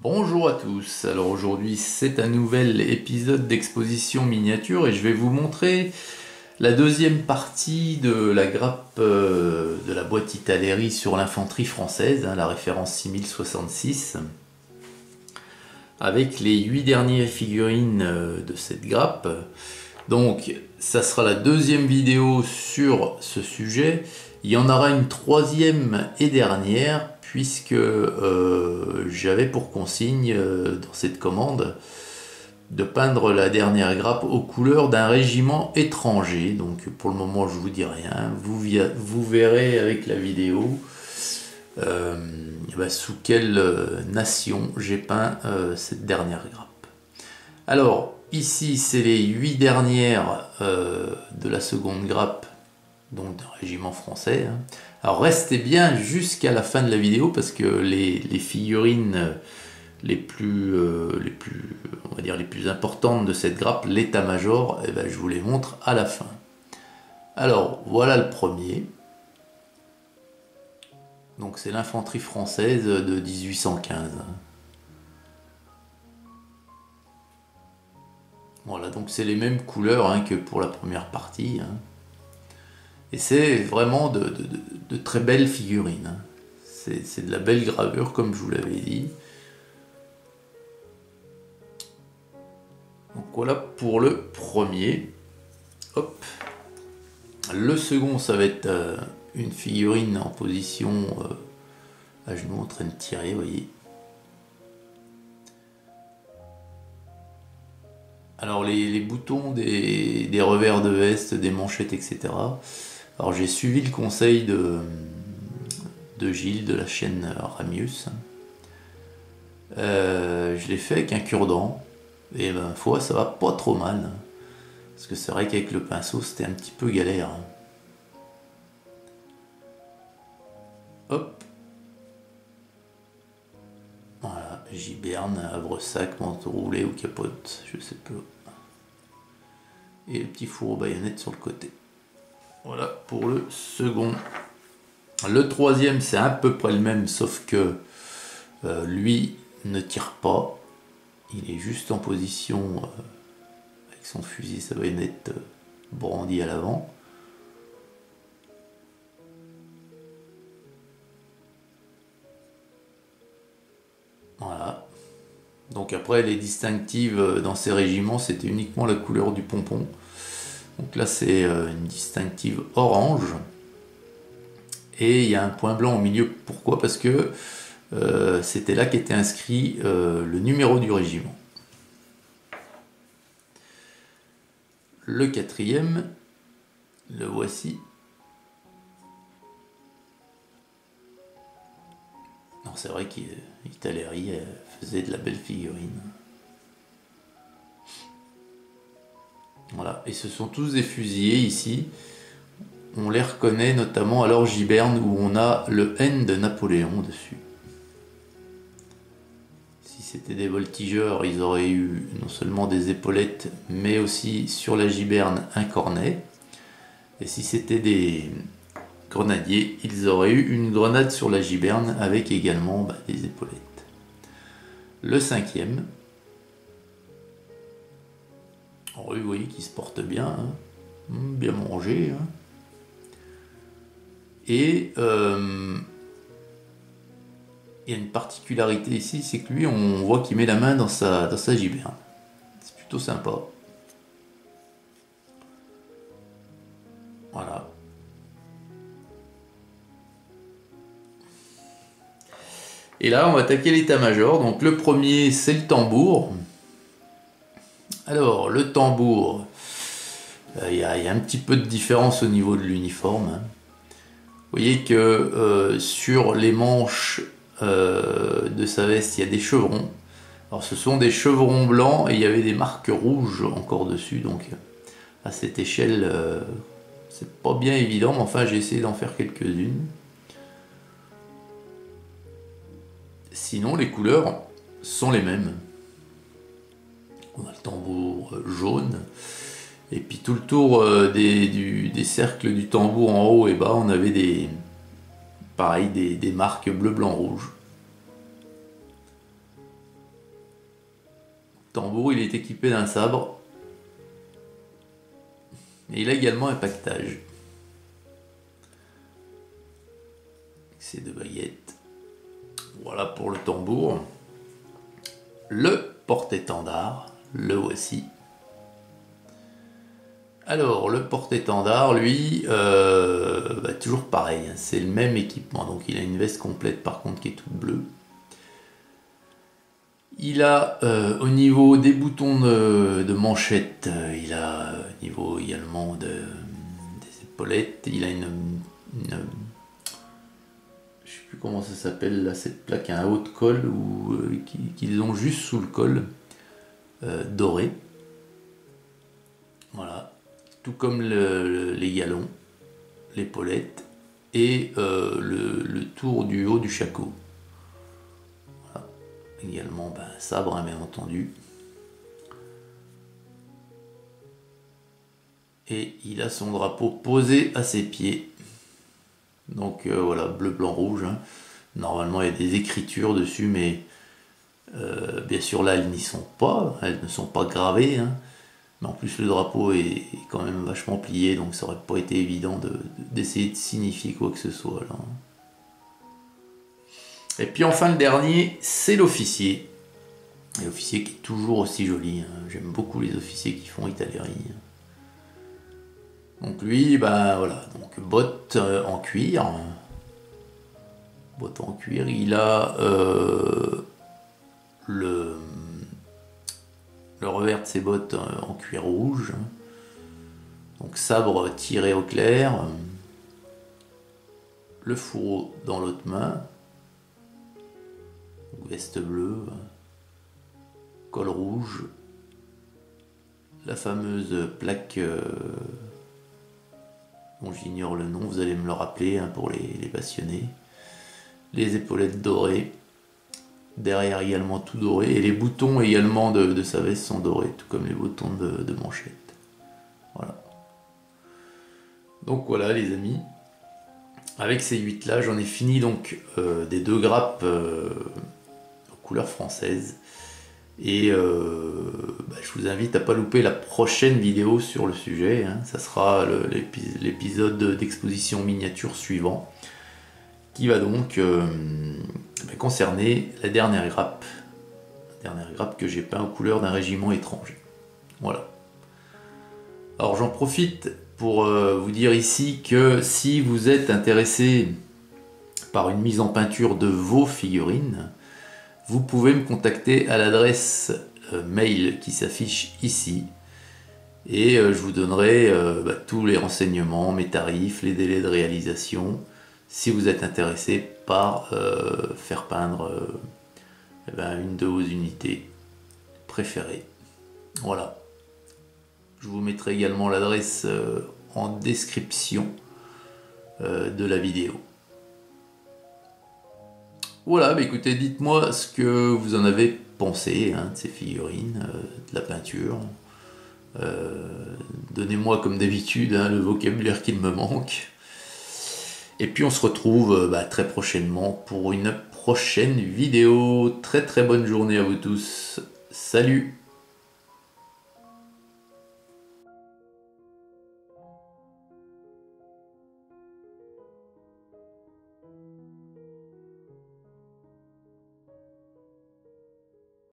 Bonjour à tous, alors aujourd'hui c'est un nouvel épisode d'exposition miniature et je vais vous montrer la deuxième partie de la grappe de la boîte Italeri sur l'infanterie française, la référence 6066, avec les 8 dernières figurines de cette grappe. Donc ça sera la deuxième vidéo sur ce sujet. Il y en aura une troisième et dernière puisque j'avais pour consigne dans cette commande de peindre la dernière grappe aux couleurs d'un régiment étranger. Donc pour le moment je vous dis rien, vous verrez avec la vidéo sous quelle nation j'ai peint cette dernière grappe. Alors ici c'est les 8 dernières de la seconde grappe, donc d'un régiment français. Alors restez bien jusqu'à la fin de la vidéo parce que les figurines les plus importantes de cette grappe, l'état-major, je vous les montre à la fin. Alors voilà le premier. Donc c'est l'infanterie française de 1815. Voilà, donc c'est les mêmes couleurs que pour la première partie. Et c'est vraiment de très belles figurines. C'est de la belle gravure comme je vous l'avais dit. Donc voilà pour le premier. Hop. Le second, ça va être une figurine en position à genoux en train de tirer, vous voyez. Alors les boutons des revers de veste, des manchettes, etc. Alors j'ai suivi le conseil de Gilles de la chaîne Ramius. Je l'ai fait avec un cure-dent et foi ça va pas trop mal. Parce que c'est vrai qu'avec le pinceau c'était un petit peu galère. Hop. Voilà, giberne, havre-sac, manteau roulé ou capote, je sais pas. Et le petit four aux baïonnettes sur le côté. Voilà pour le second. Le troisième c'est à peu près le même sauf que lui ne tire pas. Il est juste en position avec son fusil et sa baïonnette brandie à l'avant. Voilà. Donc après les distinctives dans ces régiments c'était uniquement la couleur du pompon. Donc là c'est une distinctive orange. Et il y a un point blanc au milieu. Pourquoi? Parce que c'était là qu'était inscrit le numéro du régiment. Le quatrième, le voici. C'est vrai qu'Italeri faisait de la belle figurine. Voilà, et ce sont tous des fusiliers ici. On les reconnaît notamment à leur giberne où on a le N de Napoléon dessus. Si c'était des voltigeurs, ils auraient eu non seulement des épaulettes, mais aussi sur la giberne un cornet. Et si c'était des grenadiers, ils auraient eu une grenade sur la giberne avec également des épaulettes. Le cinquième, oui, vous voyez qu'il se porte bien, bien mangé. Et il y a une particularité ici, c'est que lui, on voit qu'il met la main dans sa giberne. C'est plutôt sympa. Voilà. Et là, on va attaquer l'état-major. Donc le premier, c'est le tambour. Alors, le tambour, il y a un petit peu de différence au niveau de l'uniforme. Vous voyez que sur les manches de sa veste, il y a des chevrons. Alors ce sont des chevrons blancs et il y avait des marques rouges encore dessus. Donc à cette échelle, c'est pas bien évident, mais enfin j'ai essayé d'en faire quelques-unes. Sinon, les couleurs sont les mêmes. On a le tambour jaune. Et puis tout le tour des cercles du tambour en haut et bas, on avait des marques bleu, blanc, rouge. tambour, il est équipé d'un sabre. Et il a également un pactage. Ces deux baguettes. Voilà pour le tambour. Le porte-étendard, le voici. Alors, le porte-étendard, lui, toujours pareil, hein, c'est le même équipement. Donc, il a une veste complète, par contre, qui est toute bleue. Il a, au niveau des boutons de manchette, il a, au niveau également des épaulettes, il a une je sais plus comment ça s'appelle, là, cette plaque, un haut de col, ou qu'ils ont juste sous le col, doré. Voilà. Tout comme les galons, l'épaulette et le tour du haut du shako. Voilà. Également sabre, hein, bien entendu. Et il a son drapeau posé à ses pieds. Donc voilà, bleu, blanc, rouge. Hein. Normalement, il y a des écritures dessus, mais bien sûr là, elles n'y sont pas. Elles ne sont pas gravées. Hein. Mais en plus, le drapeau est quand même vachement plié, donc ça aurait pas été évident d'essayer de signifier quoi que ce soit là. Et puis enfin, le dernier, c'est l'officier. L'officier qui est toujours aussi joli. Hein. J'aime beaucoup les officiers qui font Italérie. Donc lui, voilà, donc bottes en cuir. Bottes en cuir. Il a le revers de ses bottes en cuir rouge. Donc sabre tiré au clair. Le fourreau dans l'autre main. Veste bleue. Col rouge. La fameuse plaque dont j'ignore le nom, vous allez me le rappeler hein, pour les passionnés. Les épaulettes dorées. Derrière également tout doré. Et les boutons également de sa veste sont dorés, tout comme les boutons de manchette. Voilà. Donc voilà les amis. Avec ces 8 là, j'en ai fini donc des 2 grappes aux couleurs françaises. Et je vous invite à ne pas louper la prochaine vidéo sur le sujet. Hein. Ça sera l'épisode d'exposition miniature suivant, qui va donc concerner la dernière grappe que j'ai peint aux couleurs d'un régiment étranger. Voilà. Alors j'en profite pour vous dire ici que si vous êtes intéressé par une mise en peinture de vos figurines, vous pouvez me contacter à l'adresse mail qui s'affiche ici et je vous donnerai tous les renseignements, mes tarifs, les délais de réalisation si vous êtes intéressé par faire peindre une de vos unités préférées. Voilà. Je vous mettrai également l'adresse en description de la vidéo. Voilà, écoutez, dites-moi ce que vous en avez pensé de ces figurines, de la peinture. Donnez-moi comme d'habitude le vocabulaire qu'il me manque. Et puis on se retrouve très prochainement pour une prochaine vidéo. Très très bonne journée à vous tous. Salut!